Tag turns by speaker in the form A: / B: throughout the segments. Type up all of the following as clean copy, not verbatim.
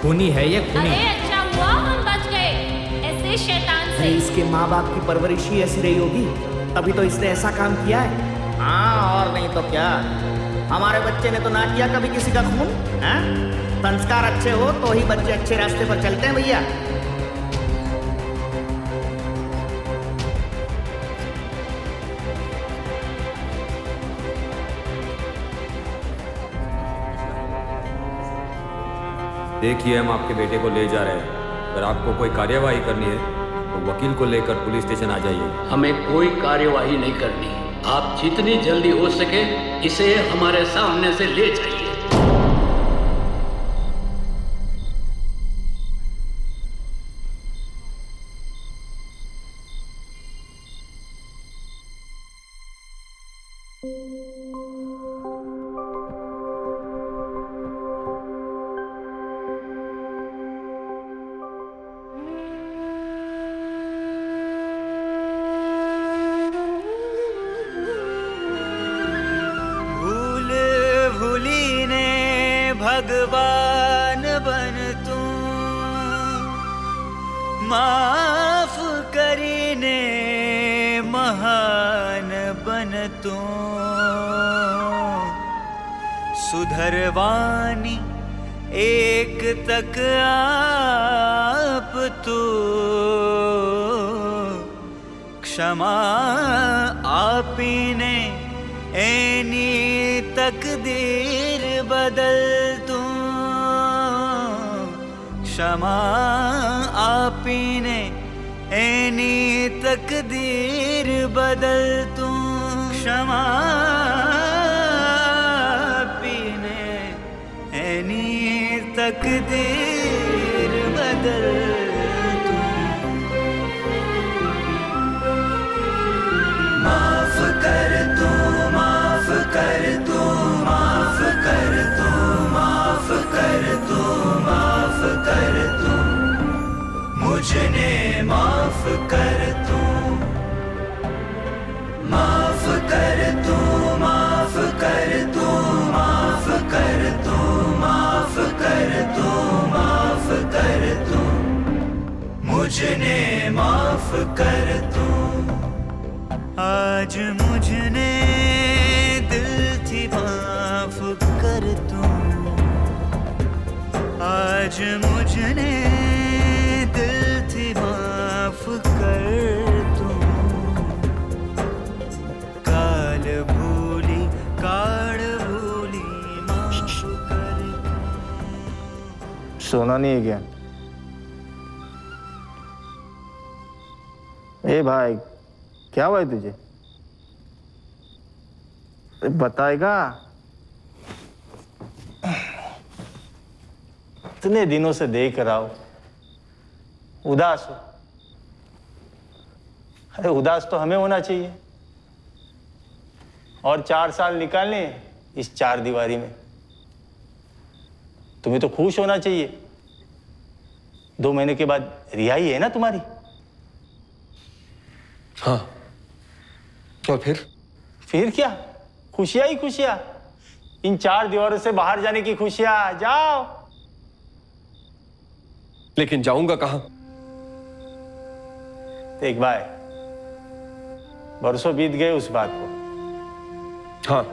A: खूनी है ये, खूनी।
B: अरे अच्छा हुआ हम बच गए ऐसे शैतान से।
C: इसके माँ बाप की परवरिश ही ऐसी रही होगी, तभी तो इसने ऐसा काम किया है।
D: हाँ, और नहीं तो क्या। हमारे बच्चे ने तो ना किया कभी किसी का खून। हैं? संस्कार अच्छे हो तो ही बच्चे अच्छे रास्ते पर चलते हैं भैया।
E: देखिए, हम आपके बेटे को ले जा रहे हैं। अगर आपको कोई कार्यवाही करनी है तो वकील को लेकर पुलिस स्टेशन आ जाइए।
F: हमें कोई कार्यवाही नहीं करनी। आप जितनी जल्दी हो सके इसे हमारे सामने से ले जाइए।
G: भगवान बन तू, माफ करीने महान बन तू, सुधरवानी एक तक आप तू, क्षमा आपने ऐनी तकदीर बदल तू, क्षमा आपने ऐनी तकदीर बदल तू, क्षमा आपने ऐनी तकदीर बदल तू। माफ कर तू, माफ कर तू, माफ कर तू, माफ कर तू, माफ कर तू, मुझने माफ कर तू, माफ कर तू, माफ कर तू, माफ कर तू, माफ कर तू, माफ कर तू, मुझने माफ कर तू। आज मुझने दिल थी माफ कर तू, आज मुझने दिल थी माफ कर तू, काल भूली काड़ भूली माफ कर तू।
H: सोना नहीं है क्या? ए भाई, क्या हुआ है तुझे? बताएगा? इतने दिनों से देख रहा हूं, उदास हो। अरे उदास तो हमें होना चाहिए, और 4 साल निकालने इस 4 दीवारी में। तुम्हें तो खुश होना चाहिए, 2 महीने के बाद रिहाई है ना तुम्हारी।
E: हाँ, और फिर
H: क्या? खुशियां ही खुशियां, इन 4 दीवारों से बाहर जाने की खुशियां। जाओ।
E: लेकिन जाऊंगा कहां?
H: देख भाई, बरसों बीत गए उस बात को।
E: हाँ,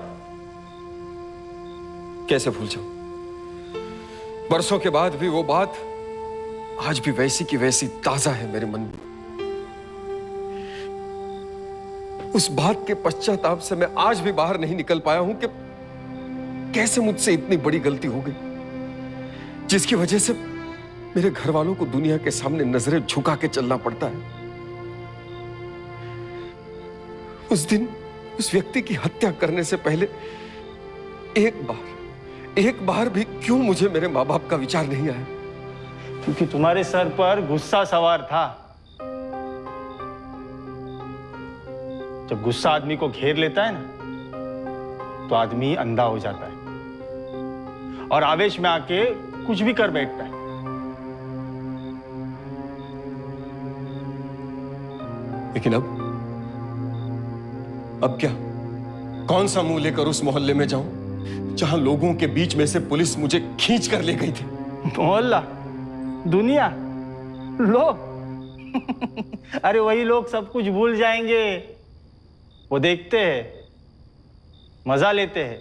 E: कैसे भूल जाऊं? बरसों के बाद भी वो बात आज भी वैसी की वैसी ताजा है मेरे मन में। उस बात के पश्चाताप से मैं आज भी बाहर नहीं निकल पाया हूं कि कैसे मुझसे इतनी बड़ी गलती हो गई, जिसकी वजह से मेरे घर वालों को दुनिया के सामने नजरें झुका के चलना पड़ता है। उस दिन उस व्यक्ति की हत्या करने से पहले एक बार भी क्यों मुझे मेरे माँ बाप का विचार नहीं आया?
H: क्योंकि तुम्हारे सर पर गुस्सा सवार था। जब गुस्सा आदमी को घेर लेता है ना, तो आदमी अंधा हो जाता है और आवेश में आके कुछ भी कर बैठता है।
E: लेकिन अब क्या? कौन सा मुंह लेकर उस मोहल्ले में जाऊं जहां लोगों के बीच में से पुलिस मुझे खींच कर ले गई थी?
H: मोहल्ला? दुनिया, लोग। अरे वही लोग सब कुछ भूल जाएंगे। वो देखते हैं, मजा लेते हैं,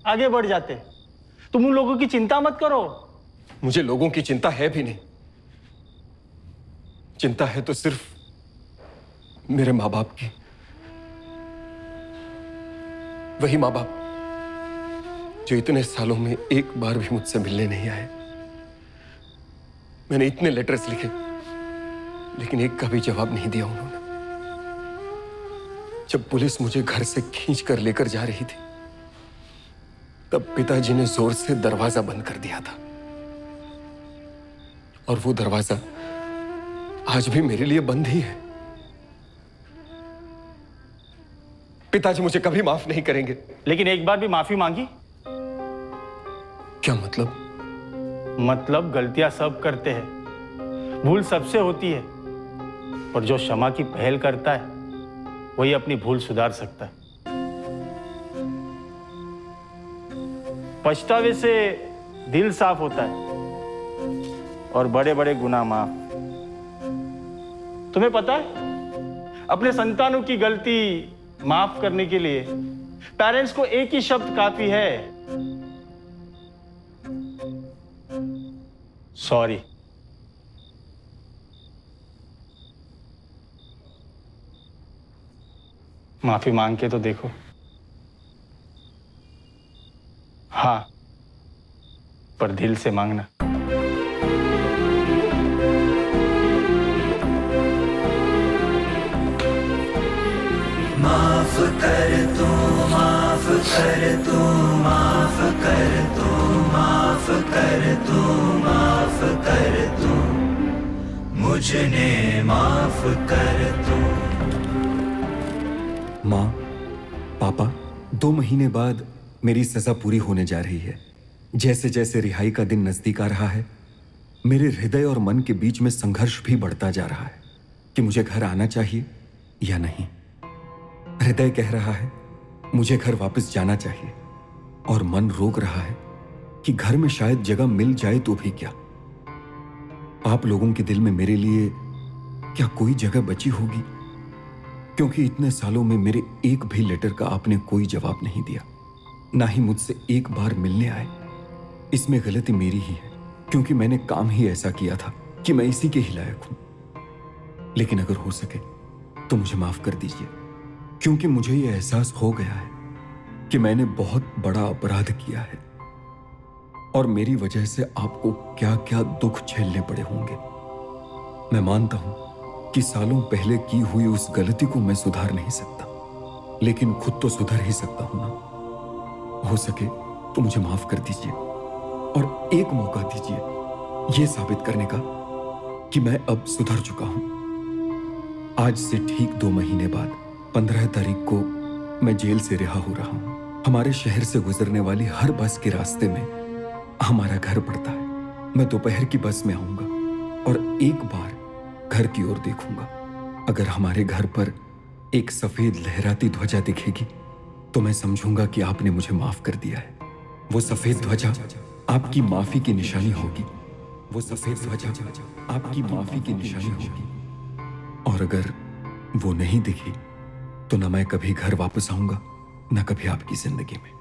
H: आगे बढ़ जाते हैं। तुम उन लोगों की चिंता मत करो।
E: मुझे लोगों की चिंता है भी नहीं। चिंता है तो सिर्फ मेरे माँ बाप की। वही माँ बाप जो इतने सालों में एक बार भी मुझसे मिलने नहीं आए। मैंने इतने लेटर्स लिखे, लेकिन एक का भी जवाब नहीं दिया उन्होंने। जब पुलिस मुझे घर से खींच कर लेकर जा रही थी, तब पिताजी ने जोर से दरवाजा बंद कर दिया था, और वो दरवाजा आज भी मेरे लिए बंद ही है। पिताजी मुझे कभी माफ नहीं करेंगे।
H: लेकिन एक बार भी माफी मांगी?
E: क्या मतलब?
H: मतलब गलतियां सब करते हैं, भूल सबसे होती है, पर जो क्षमा की पहल करता है वही अपनी भूल सुधार सकता है। पछतावे से दिल साफ होता है और बड़े बड़े गुनाह माफ। तुम्हें पता है, अपने संतानों की गलती माफ करने के लिए पेरेंट्स को एक ही शब्द काफी है, सॉरी। माफी मांग के तो देखो। हाँ, पर दिल से मांगना।
G: माफ कर तू, माफ कर तू, माफ कर तू, माफ कर तू, माफ कर तू, मुझने माफ कर तू।
A: माँ, पापा, 2 महीने बाद मेरी सजा पूरी होने जा रही है। जैसे जैसे रिहाई का दिन नजदीक आ रहा है, मेरे हृदय और मन के बीच में संघर्ष भी बढ़ता जा रहा है कि मुझे घर आना चाहिए या नहीं। हृदय कह रहा है मुझे घर वापस जाना चाहिए, और मन रोक रहा है कि घर में शायद जगह मिल जाए तो भी क्या। आप लोगों के दिल में मेरे लिए क्या कोई जगह बची होगी? क्योंकि इतने सालों में मेरे एक भी लेटर का आपने कोई जवाब नहीं दिया, ना ही मुझसे एक बार मिलने आए। इसमें गलती मेरी ही है, क्योंकि मैंने काम ही ऐसा किया था कि मैं इसी के ही लायक हूं। लेकिन अगर हो सके तो मुझे माफ कर दीजिए, क्योंकि मुझे यह एहसास हो गया है कि मैंने बहुत बड़ा अपराध किया है, और मेरी वजह से आपको क्या क्या दुख झेलने पड़े होंगे। मैं मानता हूं कि सालों पहले की हुई उस गलती को मैं सुधार नहीं सकता, लेकिन खुद तो सुधर ही सकता हूं ना। हो सके तो मुझे माफ कर दीजिए, और एक मौका दीजिए यह साबित करने का कि मैं अब सुधर चुका हूं। आज से ठीक 2 महीने बाद 15 तारीख को मैं जेल से रिहा हो रहा हूं। हमारे शहर से गुजरने वाली हर बस के रास्ते में हमारा घर पड़ता है। मैं दोपहर की बस में आऊंगा और एक बार घर की ओर देखूंगा। अगर हमारे घर पर एक सफेद लहराती ध्वजा दिखेगी तो मैं समझूंगा कि आपने मुझे माफ कर दिया है। वो सफेद ध्वजा आपकी माफी की निशानी होगी। वो सफेद ध्वजा आपकी माफी की निशानी होगी। और अगर वो नहीं दिखी तो ना मैं कभी घर वापस आऊंगा, ना कभी आपकी जिंदगी में।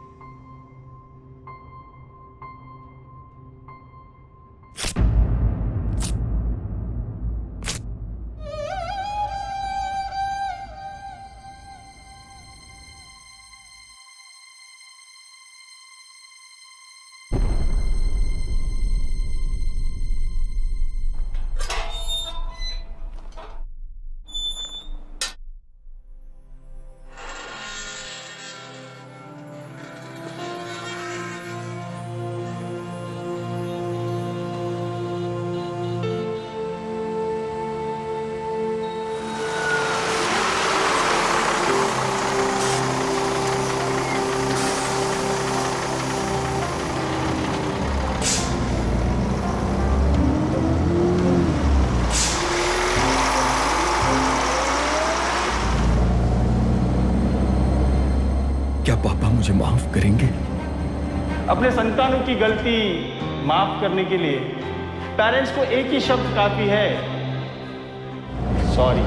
A: क्या पापा मुझे माफ करेंगे?
H: अपने संतानों की गलती माफ करने के लिए पेरेंट्स को एक ही शब्द काफी है, सॉरी।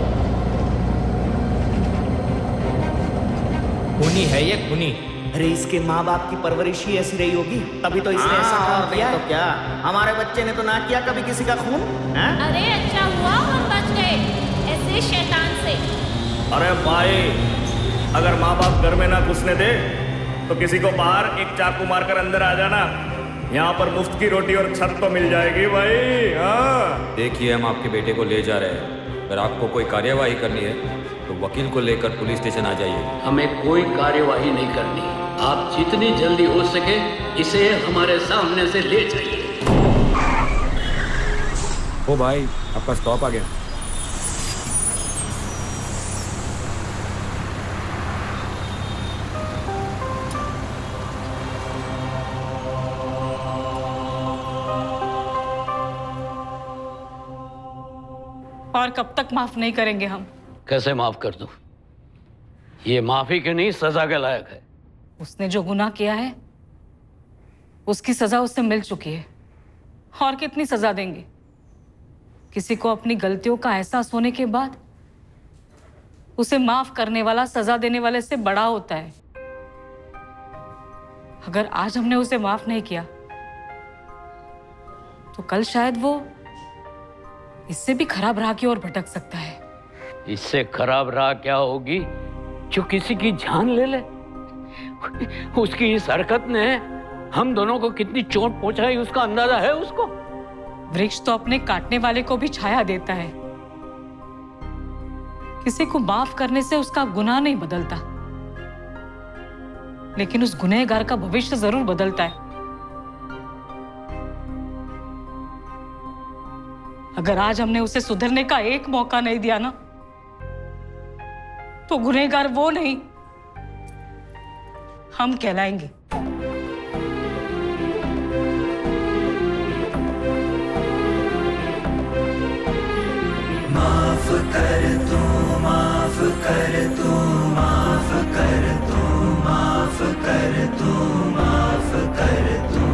C: खूनी है ये, खूनी। अरे इसके माँ बाप की परवरिश ही ऐसी रही होगी, तभी तो इसने ऐसा काम किया
D: तो क्या हमारे बच्चे ने तो ना किया कभी किसी का खून है?
B: अरे अच्छा हुआ हम बच गए ऐसे शैतान से।
I: अरे भाई, अगर माँ बाप घर में ना घुसने दे तो किसी को बाहर एक चाकू मारकर अंदर आ जाना। यहाँ पर मुफ्त की रोटी और छत तो मिल जाएगी भाई। हाँ,
J: देखिए, हम आपके बेटे को ले जा रहे हैं। अगर आपको कोई कार्यवाही करनी है तो वकील को लेकर पुलिस स्टेशन आ जाइए।
F: हमें कोई कार्यवाही नहीं करनी। आप जितनी जल्दी हो सके इसे हमारे सामने से ले जाइए।
J: ओ भाई, आपका स्टॉप आ गया।
K: और कब तक माफ नहीं करेंगे हम?
F: कैसे माफ कर दूं? ये माफी के नहीं, सजा के लायक है।
K: उसने जो गुनाह किया है उसकी सजा उससे मिल चुकी है। और कितनी सजा देंगे? किसी को अपनी गलतियों का एहसास होने के बाद उसे माफ करने वाला सजा देने वाले से बड़ा होता है। अगर आज हमने उसे माफ नहीं किया तो कल शायद वो इससे भी खराब राह की ओर भटक सकता है।
F: इससे खराब राह क्या होगी जो किसी की जान ले ले? उसकी इस हरकत ने हम दोनों को कितनी चोट पहुंचाई उसका अंदाजा है उसको?
K: वृक्ष तो अपने काटने वाले को भी छाया देता है। किसी को माफ करने से उसका गुनाह नहीं बदलता, लेकिन उस गुनहगार का भविष्य जरूर बदलता है। अगर आज हमने उसे सुधरने का एक मौका नहीं दिया ना, तो गुनहगार वो नहीं, हम कहलाएंगे।
G: माफ कर तू, माफ कर तू, माफ कर तू, माफ कर तू, माफ कर तू,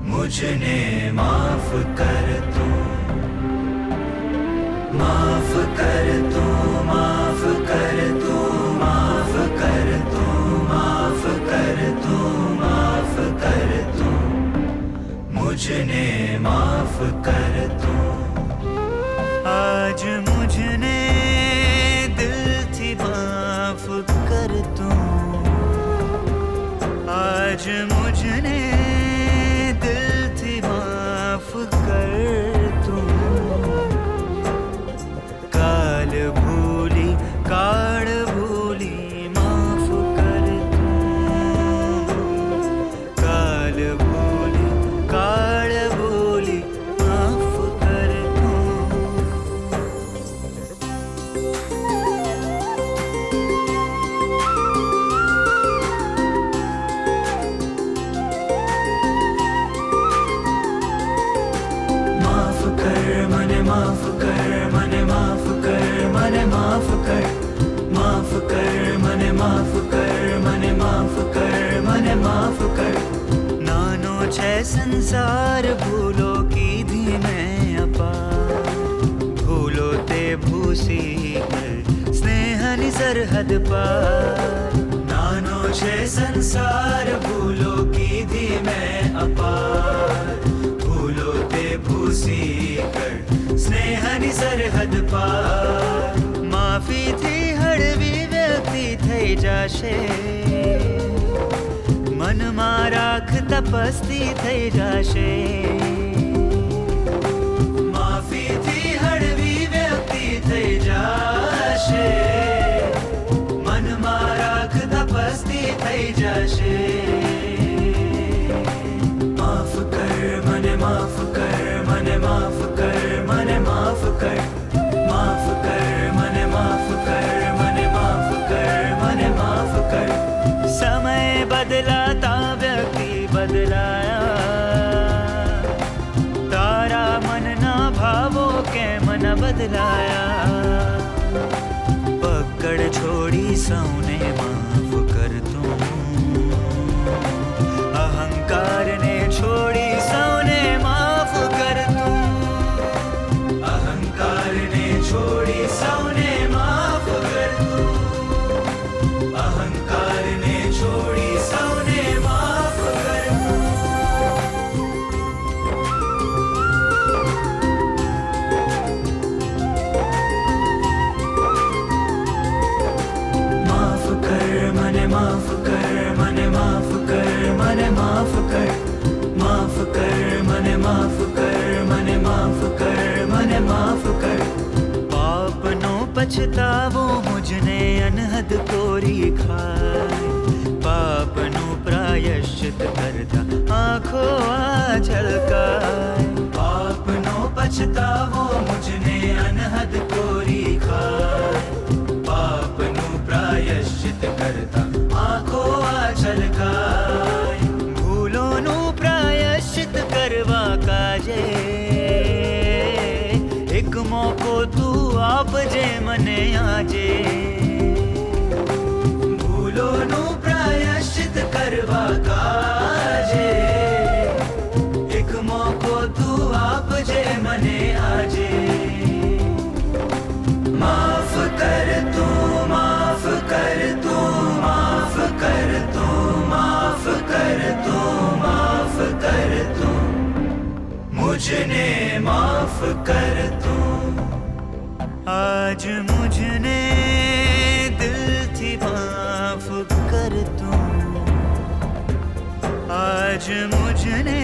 G: मुझने माफ कर तू, माफ कर तू, माफ कर तू, माफ कर तू, माफ कर तू, माफ कर तू, मुझने माफ कर तू। आज मुझने दिल थी माफ कर तू, आज मुझने दिल थी माफ कर तू, काल भूली काड़ भूली माफ कर तू, काल भूली काड़ भूली माफ कर तू। माफ कर मने माफ कर मने माफ कर मने माफ कर, माफ कर मने माफ कर मने माफ कर मने माफ कर। नानो छे संसार भूलो की धी मैं अपार, भूलो ते भूसी कर स्नेहनि सरहद पार। नानो छे संसार भूलो की धी मैं अपार, भूलो ते भूसी कर स्नेहनि सरहद पार। माफी थी हळवी व्यक्ति થઈ જાશે, મનમાં રાખ તપસ્તી થઈ જાશે। માફી થી હળવી વ્યક્તિ થઈ જાશે, મનમાં રાખ તપસ્તી થઈ જાશે। માફ કર મને માફ કર મને માફ કર મને માફ કર, माफ कर मने माफ कर मने माफ कर मने माफ कर। समय बदलाता व्यक्ति बदलाया, तारा मन ना भावो के मन बदलाया। पकड़ छोड़ी सौने माफ कर तू, अहंकार ने छोड़ी सौने माफ कर तू। मने माफ कर, माफ कर, मने माफ कर, मने माफ कर, मने माफ कर। पाप नो पछतावो मुझने अनहद कोरी खाए, पाप नो प्रायश्चित करता आँखों आ झलकाए। पाप नो पछतावो मुझने अनहद कोरी खाए, पाप नो प्रायश्चित करता आँखों आ झलकाए। भूलो नो प्रायश्चित करवा काजे, एक मौको तू आप जे मने आजे। भूलो नो प्रायश्चित करवा काजे, एक मौको तू आप जे मने आजे। माफ कर तू, माफ कर तू, माफ कर तू, माफ कर तू, माफ कर तू, मुझने माफ कर तू। आज मुझने दिल थी माफ कर तू, आज मुझने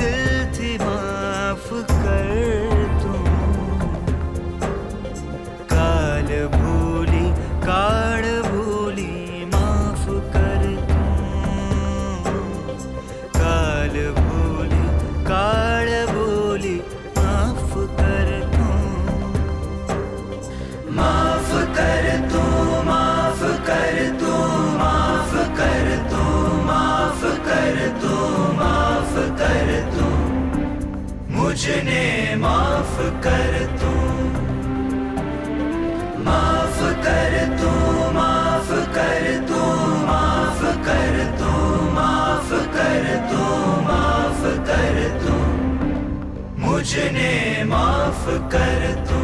G: दिल थी माफ कर तू। काल भूली काड़ भूली माफ कर तू, काल भूली काड़ भूली माफ कर तू। माफ कर तू, माफ कर तू, माफ कर तू, माफ कर तू, माफ कर तू, मुझने माफ कर तू। माफ कर तू, माफ कर तू, माफ कर तू, माफ कर तू, माफ कर तू, मुझने माफ कर तू।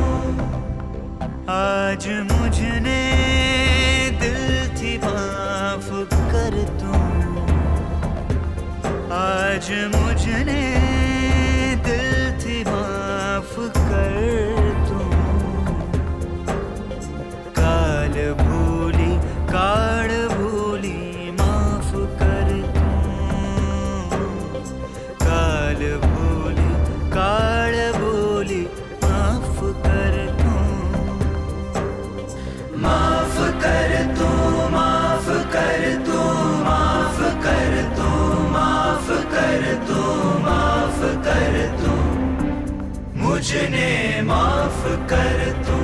G: आज मुझने दिल थी माफ कर तू, आज मुझने दिल थी माफ कर तू। काल भूली काड़ भूली माफ कर तू, काल भूली काड़ भूली माफ कर तू। माफ कर तू, माफ कर तू, माफ कर तू, माफ कर तू, माफ कर तू, मुझने माफ कर तू।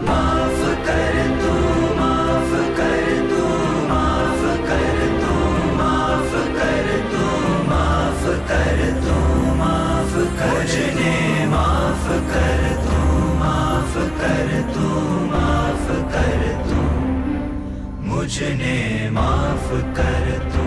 G: माफ कर तू, माफ कर तू, माफ कर तू, माफ कर तू, माफ कर तू, माफ कर, मुझने माफ कर तू, माफ कर तू, माफ कर तू, मुझने माफ कर तू।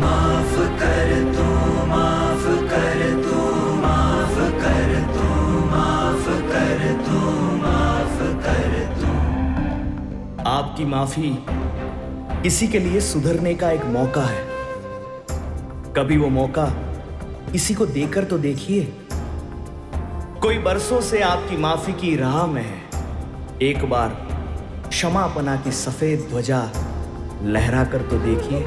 G: माफ कर तू, माफ कर तू, माफ कर तू, माफ कर तू, माफ कर तू।
C: आपकी माफी किसी के लिए सुधरने का एक मौका है। कभी वो मौका किसी को देकर तो देखिए। कोई बरसों से आपकी माफी की राह में है, एक बार क्षमापना की सफेद ध्वजा लहरा कर तो देखिए।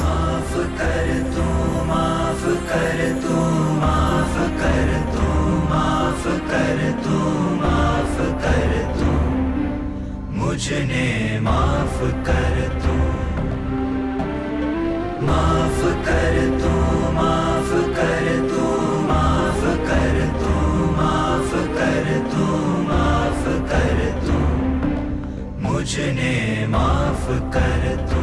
G: माफ कर तू, माफ कर तू, माफ कर तू, माफ कर तू, माफ कर तू, मुझने माफ कर तू। माफ कर तू, माफ कर तू, माफ कर तू, माफ कर तू, माफ कर तू, मुझने माफ कर तू।